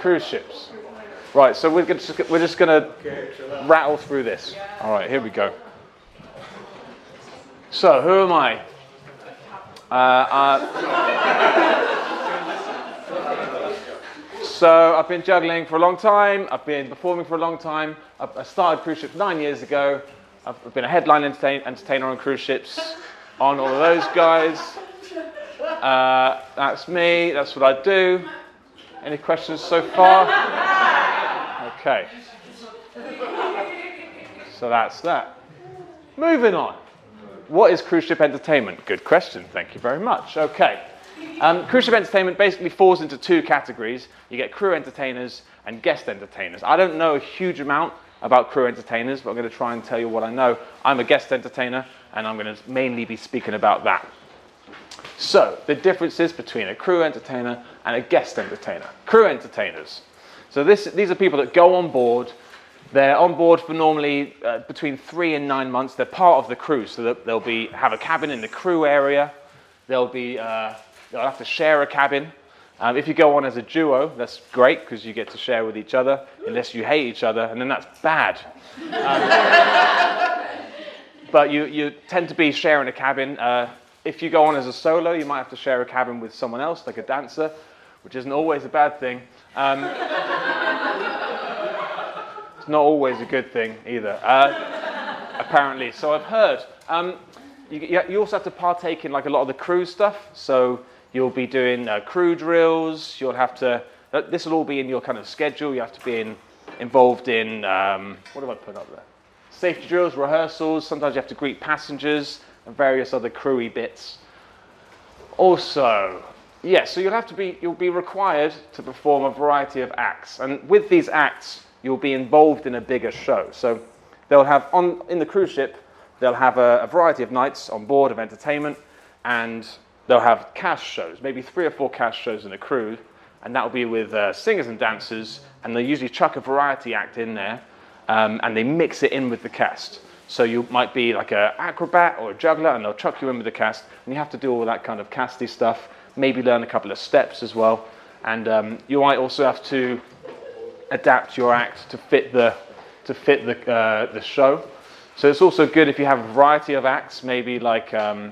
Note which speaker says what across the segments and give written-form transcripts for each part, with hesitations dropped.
Speaker 1: Cruise ships. Right, so we're just going to rattle through this. All right, here we go. So, who am I? So, I've been juggling for a long time. I've been performing for a long time. I started cruise ships 9 years ago. I've been a headline entertainer on cruise ships, on all of those guys. That's me. That's what I do. Any questions so far? Okay. So that's that. Moving on. What is cruise ship entertainment? Good question. Thank you very much. Okay. Cruise ship entertainment basically falls into two categories. You get crew entertainers and guest entertainers. I don't know a huge amount about crew entertainers, but I'm going to try and tell you what I know. I'm a guest entertainer, and I'm going to mainly be speaking about that. So, the differences between a crew entertainer and a guest entertainer. Crew entertainers. So these are people that go on board. They're on board for normally between 3 and 9 months. They're part of the crew, so that they'll have a cabin in the crew area. They'll have to share a cabin. If you go on as a duo, that's great because you get to share with each other, unless you hate each other, and then that's bad. But you tend to be sharing a cabin. If you go on as a solo, you might have to share a cabin with someone else, like a dancer, which isn't always a bad thing. It's not always a good thing either, apparently. So I've heard. You also have to partake in like a lot of the crew stuff. So you'll be doing crew drills. You'll have to. This will all be in your kind of schedule. You have to be involved in what have I put up there? Safety drills, rehearsals. Sometimes you have to greet passengers and various other crewy bits. Also, yes. So you'll be required to perform a variety of acts, and with these acts, you'll be involved in a bigger show. So they'll have in the cruise ship. They'll have a variety of nights on board of entertainment, and they'll have cast shows, maybe 3 or 4 cast shows in a cruise, and that'll be with singers and dancers, and they usually chuck a variety act in there, and they mix it in with the cast. So you might be like an acrobat or a juggler, and they'll chuck you in with the cast, and you have to do all that kind of casty stuff, maybe learn a couple of steps as well, and you might also have to adapt your act to fit the show. So it's also good if you have a variety of acts, maybe like a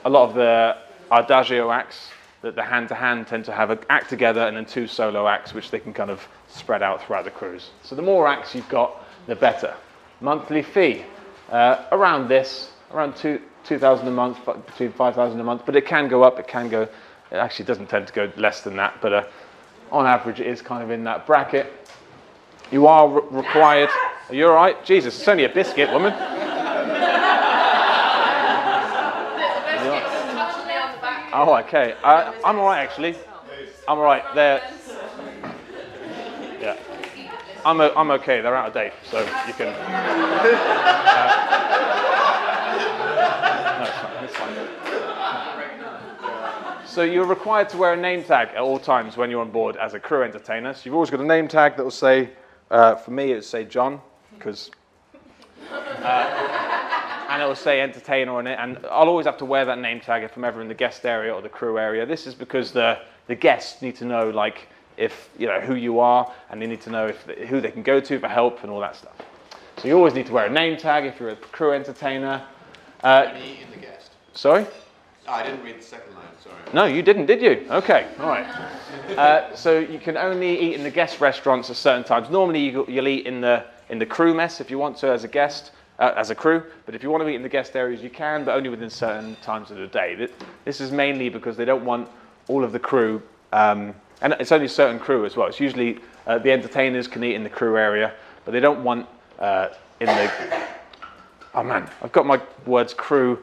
Speaker 1: lot of the adagio acts, that the hand-to-hand tend to have an act together and then 2 solo acts, which they can kind of spread out throughout the cruise. So the more acts you've got, the better. Monthly fee, around 2,000 a month, between 5,000 a month, but it can go up, it actually doesn't tend to go less than that, but on average it is kind of in that bracket. You are required. Are you all right? Jesus, it's only a biscuit, woman. Oh, okay. I'm all right, actually. I'm all right. Yeah. I'm okay. They're out of date, so you can. No, it's fine. So you're required to wear a name tag at all times when you're on board as a crew entertainer. So you've always got a name tag that will say. For me, it would say John, because, and it will say entertainer on it, and I'll always have to wear that name tag if I'm ever in the guest area or the crew area. This is because the guests need to know, like, if who you are, and they need to know who they can go to for help and all that stuff. So you always need to wear a name tag if you're a crew entertainer.
Speaker 2: Me in the guest.
Speaker 1: Sorry?
Speaker 2: Oh, I didn't read the second line. Sorry.
Speaker 1: No, you didn't, did you? Okay, all right. So you can only eat in the guest restaurants at certain times. Normally you'll eat in the crew mess if you want to as a guest, as a crew. But if you want to eat in the guest areas, you can, but only within certain times of the day. This is mainly because they don't want all of the crew, and it's only certain crew as well. It's usually the entertainers can eat in the crew area, but they don't want in the. Oh man, I've got my words crew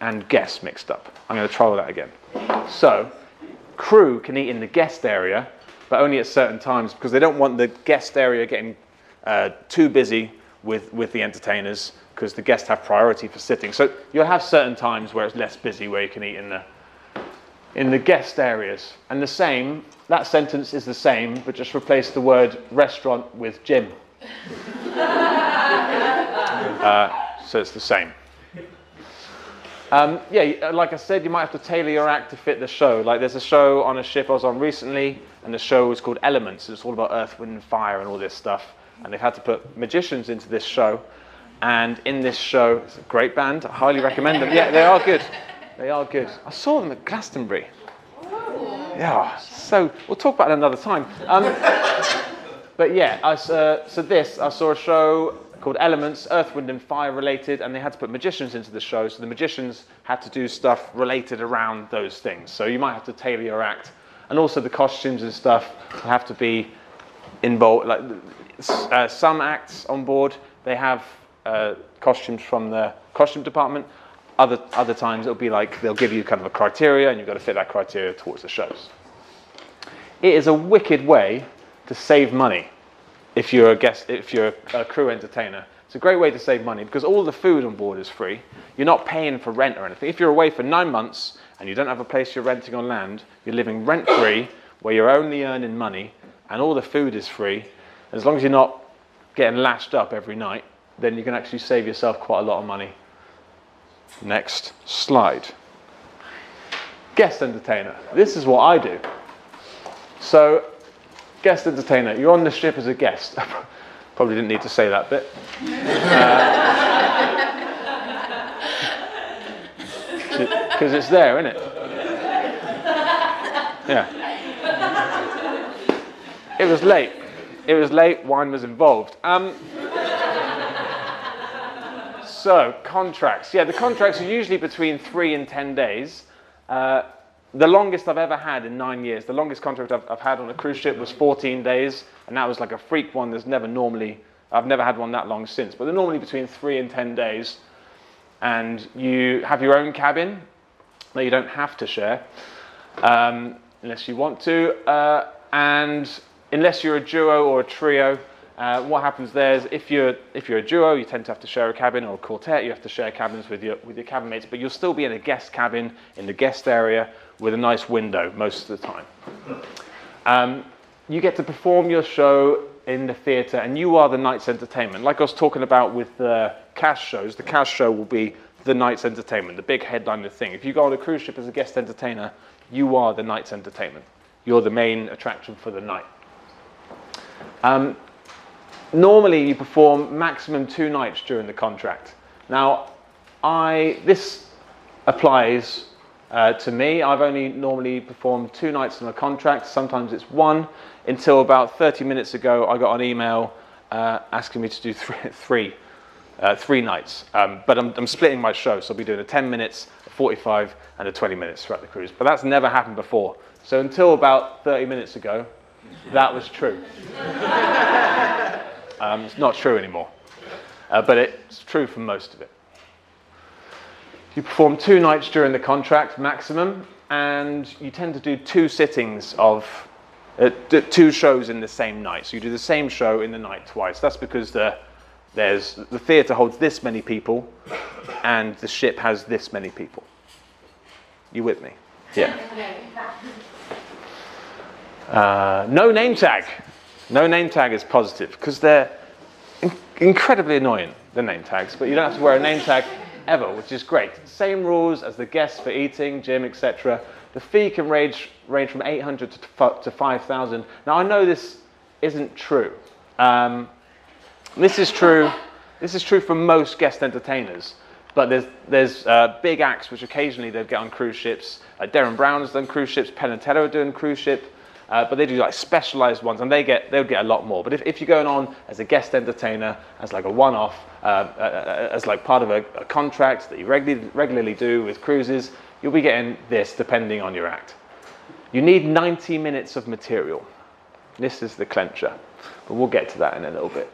Speaker 1: and guest mixed up. I'm going to try that again. So, crew can eat in the guest area, but only at certain times because they don't want the guest area getting too busy with the entertainers because the guests have priority for sitting. So you'll have certain times where it's less busy where you can eat in the guest areas. And that sentence is the same, but just replace the word restaurant with gym. So it's the same. Yeah, like I said, you might have to tailor your act to fit the show. Like there's a show on a ship I was on recently, and the show was called Elements. It's all about earth, wind, and fire and all this stuff. And they've had to put magicians into this show. And in this show, it's a great band. I highly recommend them. Yeah, they are good. They are good. I saw them at Glastonbury. Yeah, so we'll talk about it another time. But yeah, I saw a show called Elements, Earth, Wind and Fire related, and they had to put magicians into the show, so the magicians had to do stuff related around those things. So you might have to tailor your act. And also the costumes and stuff have to be involved. Like some acts on board, they have costumes from the costume department. Other times it'll be like they'll give you kind of a criteria and you've got to fit that criteria towards the shows. It is a wicked way to save money. If you're a crew entertainer, it's a great way to save money because all the food on board is free. You're not paying for rent or anything. If you're away for 9 months and you don't have a place you're renting on land, you're living rent-free where you're only earning money and all the food is free. As long as you're not getting lashed up every night, then you can actually save yourself quite a lot of money. Next slide. Guest entertainer. This is what I do. So, guest entertainer, you're on the ship as a guest. Probably didn't need to say that bit. Because it's there, isn't it? Yeah. It was late. It was late, wine was involved. So, contracts. Yeah, the contracts are usually between 3 and 10 days. The longest I've ever had in 9 years, the longest contract I've had on a cruise ship was 14 days, and that was like a freak one. I've never had one that long since, but they're normally between 3 and 10 days. And you have your own cabin that you don't have to share, unless you want to. And unless you're a duo or a trio, what happens there is if you're a duo, you tend to have to share a cabin, or a quartet, you have to share cabins with your cabin mates, but you'll still be in a guest cabin in the guest area with a nice window most of the time. You get to perform your show in the theatre, and you are the night's entertainment. Like I was talking about with the cash shows, the cash show will be the night's entertainment, the big headliner thing. If you go on a cruise ship as a guest entertainer, you are the night's entertainment. You're the main attraction for the night. Normally you perform maximum 2 nights during the contract. Now, this applies to me. I've only normally performed 2 nights on a contract. Sometimes it's 1. Until about 30 minutes ago, I got an email asking me to do three nights. But I'm splitting my show, so I'll be doing a 10 minutes, a 45, and a 20 minutes throughout the cruise. But that's never happened before. So until about 30 minutes ago, that was true. It's not true anymore, but it's true for most of it. You perform 2 nights during the contract maximum, and you tend to do 2 sittings of 2 shows in the same night. So you do the same show in the night twice. That's because the theatre holds this many people, and the ship has this many people. You with me? Yeah. No name tag. No name tag is positive because they're incredibly annoying, the name tags, but you don't have to wear a name tag ever, which is great. Same rules as the guests for eating, gym, etc. The fee can range from 800 to 5,000. Now I know this isn't true. This is true for most guest entertainers, but there's big acts which occasionally they'll get on cruise ships. Like Darren Brown has done cruise ships, Penn and Teller are doing cruise ship. But they do like specialized ones, and they'll get a lot more. But if you're going on as a guest entertainer, as like a one-off, as like part of a contract that you regularly do with cruises, you'll be getting this depending on your act. You need 90 minutes of material. This is the clencher, but we'll get to that in a little bit.